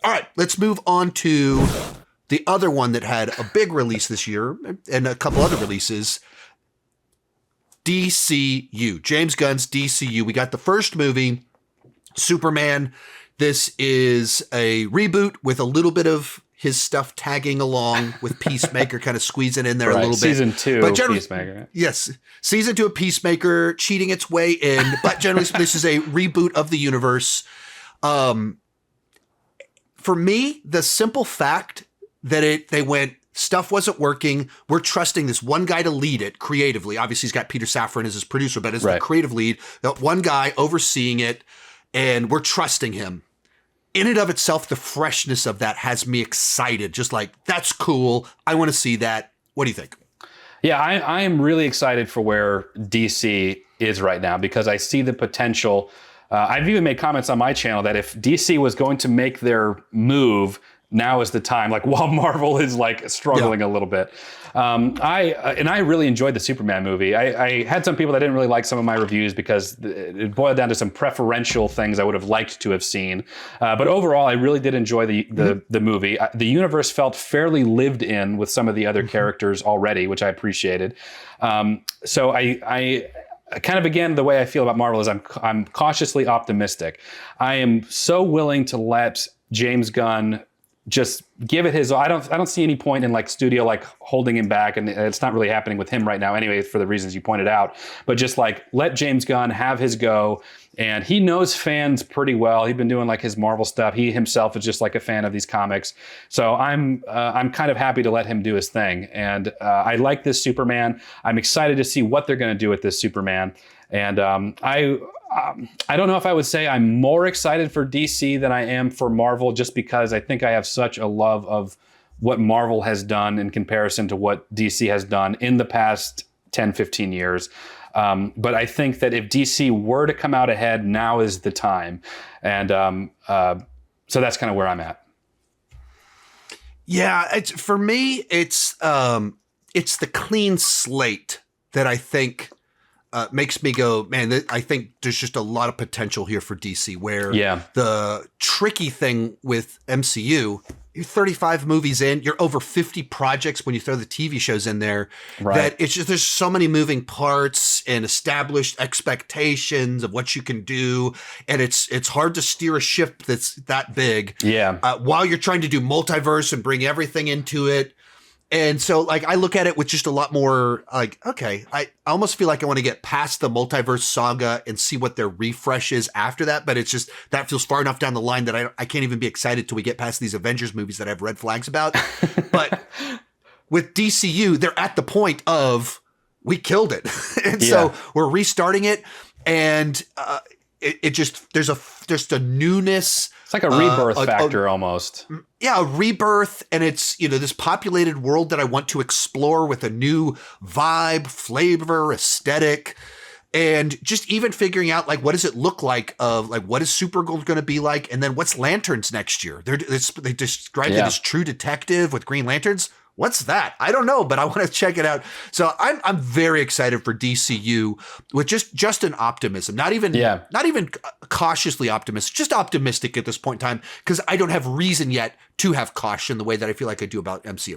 All right, let's move on to the other one that had a big release this year and a couple other releases. DCU, James Gunn's DCU. We got the first movie, Superman. This is a reboot with a little bit of his stuff tagging along with Peacemaker, kind of squeezing in there a little bit. Season 2 of Peacemaker. Yes, season 2 of Peacemaker, cheating its way in. But generally, this is a reboot of the universe. For me, the simple fact that they went, stuff wasn't working. We're trusting this one guy to lead it creatively. Obviously, he's got Peter Safran as his producer, but as the creative lead, that one guy overseeing it, and we're trusting him. In and of itself, the freshness of that has me excited. Just like, that's cool. I want to see that. What do you think? Yeah, I am really excited for where DC is right now because I see the potential. I've even made comments on my channel that if DC was going to make their move, now is the time, like while Marvel is like struggling a little bit. I really enjoyed the Superman movie. I had some people that didn't really like some of my reviews because it boiled down to some preferential things I would have liked to have seen. But overall, I really did enjoy the movie. The universe felt fairly lived in with some of the other characters already, which I appreciated. So I kind of, again, the way I feel about Marvel is I'm cautiously optimistic. I am so willing to let James Gunn just give it his. I don't see any point in like studio like holding him back, and it's not really happening with him right now anyway for the reasons you pointed out. But just like let James Gunn have his go, and he knows fans pretty well. He's been doing like his Marvel stuff. He himself is just like a fan of these comics. So I'm kind of happy to let him do his thing, and I like this Superman. I'm excited to see what they're going to do with this Superman, and I don't know if I would say I'm more excited for DC than I am for Marvel, just because I think I have such a love of what Marvel has done in comparison to what DC has done in the past 10, 15 years. But I think that if DC were to come out ahead, now is the time. And so that's kind of where I'm at. Yeah, for me, it's the clean slate that I think makes me go, man, I think there's just a lot of potential here for DC, where the tricky thing with MCU, you're 35 movies in, you're over 50 projects when you throw the TV shows in there, that it's just, there's so many moving parts and established expectations of what you can do. And it's hard to steer a ship that's that big while you're trying to do multiverse and bring everything into it. And so, like, I look at it with just a lot more, like, okay, I almost feel like I want to get past the multiverse saga and see what their refresh is after that. But it's just, that feels far enough down the line that I can't even be excited till we get past these Avengers movies that I have red flags about. But with DCU, they're at the point of, we killed it. And so we're restarting it. And it just, there's a newness. It's like a rebirth factor almost. Yeah, a rebirth, and it's, this populated world that I want to explore with a new vibe, flavor, aesthetic, and just even figuring out, like, what does it look like of, like, what is Supergirl going to be like, and then what's Lanterns next year? They described it as True Detective with Green Lanterns. What's that? I don't know, but I want to check it out. So I'm very excited for DCU with just an optimism, not even cautiously optimistic, just optimistic at this point in time, because I don't have reason yet to have caution the way that I feel like I do about MCU.